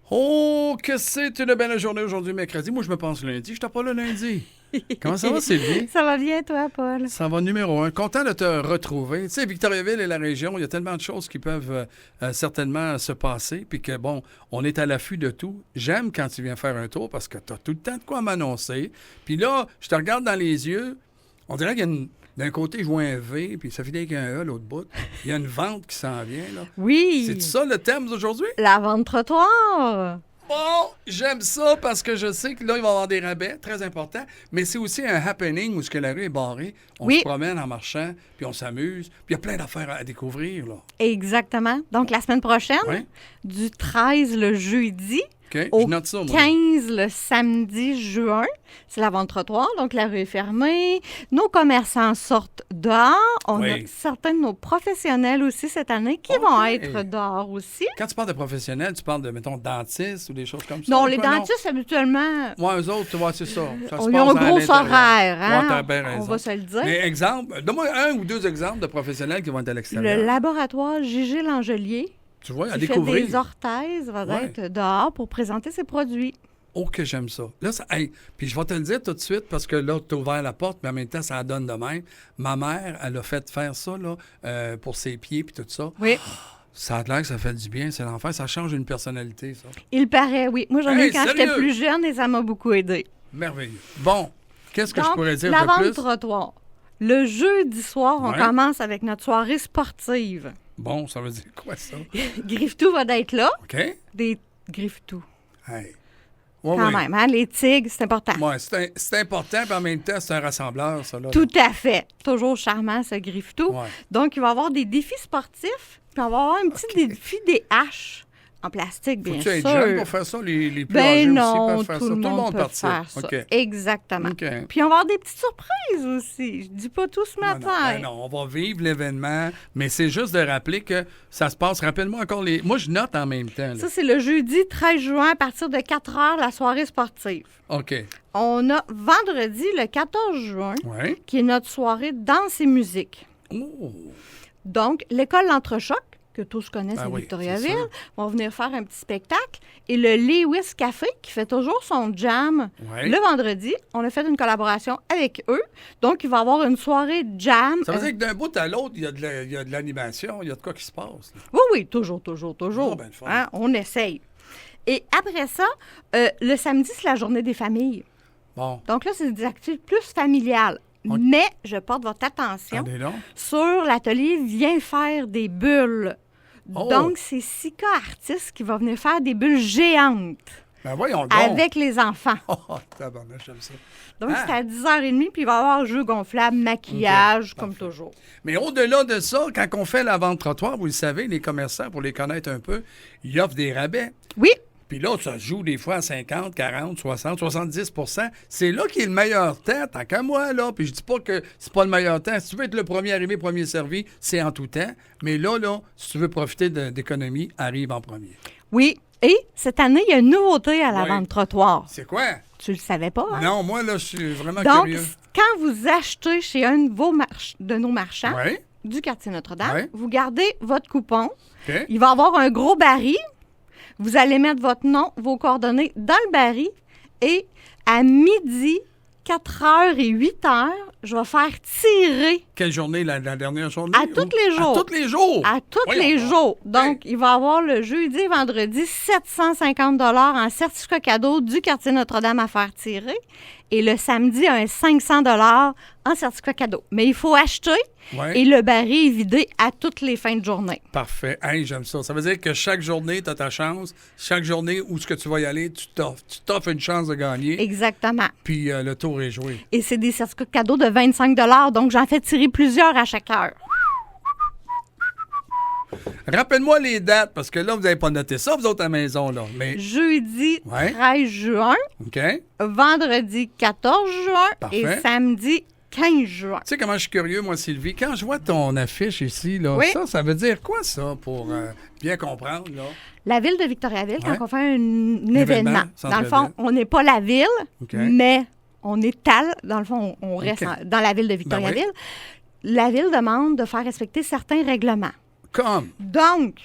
Oh, que c'est une belle journée aujourd'hui, mercredi. Moi, je me pense lundi. Je n'étais pas là lundi. Comment ça va, Sylvie? Ça va bien, toi, Paul? Ça va numéro 1. Content de te retrouver. Tu sais, Victoriaville et la région, il y a tellement de choses qui peuvent certainement se passer. Puis que, bon, on est à l'affût de tout. J'aime quand tu viens faire un tour parce que tu as tout le temps de quoi m'annoncer. Puis là, je te regarde dans les yeux. On dirait qu'il y a une... D'un côté, je vois un V, puis ça finit avec un E, l'autre bout. Il y a une vente qui s'en vient, là. Oui. C'est ça le thème d'aujourd'hui? La vente trottoir. Bon, j'aime ça parce que je sais que là, il va y avoir des rabais, très important, mais c'est aussi un happening où ce que la rue est barrée. On se promène en marchant, puis on s'amuse, puis il y a plein d'affaires à découvrir, là. Exactement. Donc, la semaine prochaine, du 13 le jeudi, au je note ça, moi. 15 le samedi juin, c'est la vente trottoir, donc la rue est fermée. Nos commerçants sortent dehors. On a certains de nos professionnels aussi cette année qui vont être dehors aussi. Quand tu parles de professionnels, tu parles de, mettons, dentistes ou des choses comme ça? Non, les dentistes, habituellement... Oui, eux autres, tu vois, c'est ça. Ils ont un gros horaire, hein? Ouais, t'as bien raison. On va se le dire. Mais exemple, donne-moi un ou deux exemples de professionnels qui vont être à l'extérieur. Le laboratoire Gégé Langelier, tu vois, à qui découvrir. fait des orthèses, va être dehors pour présenter ses produits. Oh, que j'aime ça. Là, puis je vais te le dire tout de suite parce que là, tu as ouvert la porte, mais en même temps, ça donne de même. Ma mère, elle a fait faire ça là, pour ses pieds puis tout ça. Oui. Ça a l'air que ça fait du bien, c'est l'enfer. Ça change une personnalité, ça. Il paraît, oui. Moi, j'en ai eu quand j'étais plus jeune et ça m'a beaucoup aidé. Merveilleux. Bon, qu'est-ce que je pourrais dire la de vente plus? trottoir. Le jeudi soir, on commence avec notre soirée sportive. Bon, ça veut dire quoi, ça? Griffetou va d'être là. OK. Des Griffetou. Hey. Quand même, hein? Les tigres, c'est important. Oui, c'est important, puis en même temps, c'est un rassembleur, ça. Là. Tout à fait. Toujours charmant, ce Griffetou. Ouais. Donc, il va y avoir des défis sportifs, puis on va avoir un petit défi des haches. En plastique, bien sûr. Faut-tu être jeune pour faire ça? Les plus âgés non, aussi peuvent faire ça. Tout le monde peut faire ça. Okay. Exactement. Okay. Puis on va avoir des petites surprises aussi. Je dis pas tout ce matin. Non, on va vivre l'événement, mais c'est juste de rappeler que ça se passe. Rappelle-moi encore les... Moi, je note en même temps. Là. Ça, c'est le jeudi 13 juin à partir de 4 h, la soirée sportive. OK. On a vendredi, le 14 juin, qui est notre soirée danse et musique. Oh. Donc, l'école L'Entrechoc, que tous connaissent à Victoriaville, vont venir faire un petit spectacle. Et le Lewis Café, qui fait toujours son jam le vendredi, on a fait une collaboration avec eux. Donc, il va y avoir une soirée jam. Ça veut dire que d'un bout à l'autre, il y a de l'animation, il y a de quoi qui se passe. Là. Oui, toujours. Oh, ben, hein, on essaye. Et après ça, le samedi, c'est la journée des familles. Bon. Donc là, c'est des activités plus familiales. Okay. Mais je porte votre attention sur l'atelier Viens faire des bulles. Oh. Donc, c'est Sika Artiste qui va venir faire des bulles géantes. Ben voyons donc. Avec les enfants. Oh, tabarnak, j'aime ça. Donc, c'est à 10h30, puis il va y avoir jeux gonflables, maquillage, comme toujours. Mais au-delà de ça, quand on fait la vente trottoir, vous le savez, les commerçants, pour les connaître un peu, ils offrent des rabais. Oui. Puis là, ça se joue des fois à 50, 40, 60, 70 %. C'est là qu'il est le meilleur temps, tant qu'à moi, là. Puis je dis pas que c'est pas le meilleur temps. Si tu veux être le premier arrivé, premier servi, c'est en tout temps. Mais là, si tu veux profiter d'économie, arrive en premier. Oui. Et cette année, il y a une nouveauté à la vente trottoir. C'est quoi? Tu le savais pas, hein? Non, moi, là, je suis vraiment Donc, curieux. quand vous achetez chez un de nos marchands du quartier Notre-Dame, vous gardez votre coupon. Okay. Il va y avoir un gros baril. Vous allez mettre votre nom, vos coordonnées dans le baril et à midi, 4h et 8h, je vais faire tirer. Quelle journée? La dernière journée? À tous les jours. À tous les jours? À tous les jours. Donc, il va y avoir le jeudi et vendredi 750 $ en certificat cadeau du quartier Notre-Dame à faire tirer. Et le samedi, un 500 $ en certificat cadeau. Mais il faut acheter et le baril est vidé à toutes les fins de journée. Parfait. Hey, j'aime ça. Ça veut dire que chaque journée, tu as ta chance. Chaque journée où ce que tu vas y aller, tu t'offres une chance de gagner. Exactement. Puis le tour est joué. Et c'est des certificats cadeaux de 25 $. Donc, j'en fais tirer plusieurs à chaque heure. Rappelle-moi les dates, parce que là, vous n'avez pas noté ça, vous autres à la maison, là. Mais... Jeudi 13 juin. OK. Vendredi 14 juin. Parfait. Et samedi 15 juin. Tu sais comment je suis curieux, moi, Sylvie? Quand je vois ton affiche ici, là, ça veut dire quoi, ça, pour bien comprendre, là? La ville de Victoriaville, quand on fait un événement, dans le fond, on n'est pas la ville, mais on est dans le fond, on reste dans la ville de Victoriaville. La ville demande de faire respecter certains règlements. Comme? Donc,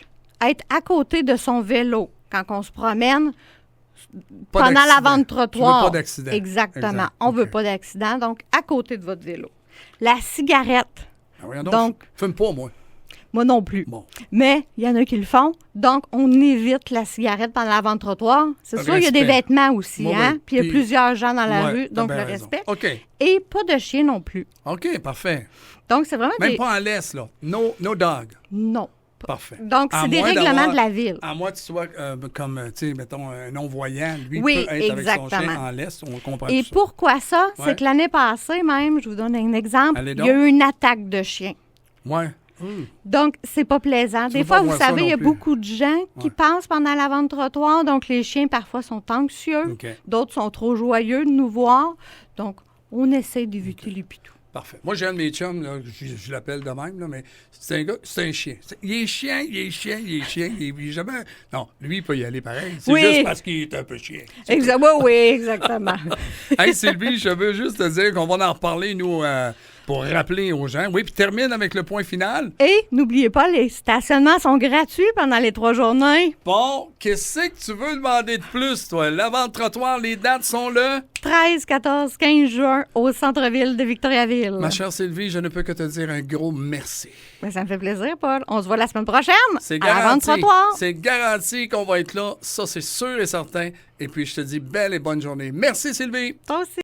être à côté de son vélo quand on se promène Pas pendant d'accident. l'avant-trottoir. Tu veux pas d'accident. Exactement. Exact. On ne veut OK. pas d'accident, donc à côté de votre vélo. La cigarette, Ah, voyons donc, donc- fume pas, moi. moi non plus. Bon. Mais il y en a qui le font, donc on évite la cigarette pendant l'avant-trottoir. C'est sûr, il y a des Respect. vêtements aussi, Oui, hein? oui. Puis il y a Puis- plusieurs gens dans la Ouais, rue, t'as donc bien le raison. respect. OK. Et pas de chien non plus. OK, parfait. Donc c'est vraiment Même des... pas en laisse, là. No dog. Non. Parfait. Donc, À c'est des moins règlements d'avoir- de la ville. À moins que tu sois comme, tu sais, mettons, un non-voyant. Lui Oui, peut être avec son chien exactement. en laisse. On comprend Et tout ça. pourquoi ça? Ouais. C'est que l'année passée même, je vous donne un exemple, Allez il donc. y a eu une attaque de chien. Ouais. Donc, c'est pas plaisant. Tu Des veux fois, pas vous voir ça savez, il y a non plus. beaucoup de gens qui Ouais. passent pendant l'avant-trottoir. Donc, les chiens, parfois, sont anxieux. OK. D'autres sont trop joyeux de nous voir. Donc, on essaie d'éviter les pitous. Parfait. Moi, j'ai un de mes chums, là, je l'appelle de même, là, mais c'est un gars, c'est un chien. Il est chien, il est chien, il est chien, il est jamais... Non, lui, il peut y aller pareil. C'est Oui. juste parce qu'il est un peu chien. Exactement, oui, exactement. Hey, Sylvie, je veux juste te dire qu'on va en reparler, nous, pour rappeler aux gens. Oui, puis termine avec le point final. Et n'oubliez pas, les stationnements sont gratuits pendant les 3 journées. Bon, qu'est-ce que tu veux demander de plus, toi? L'avant-trottoir, les dates sont là. 13, 14, 15 juin au centre-ville de Victoriaville. Ma chère Sylvie, je ne peux que te dire un gros merci. Ben, ça me fait plaisir, Paul. On se voit la semaine prochaine C'est à garanti. l'avant-trottoir. C'est garanti qu'on va être là. Ça, c'est sûr et certain. Et puis, je te dis belle et bonne journée. Merci, Sylvie. Toi aussi.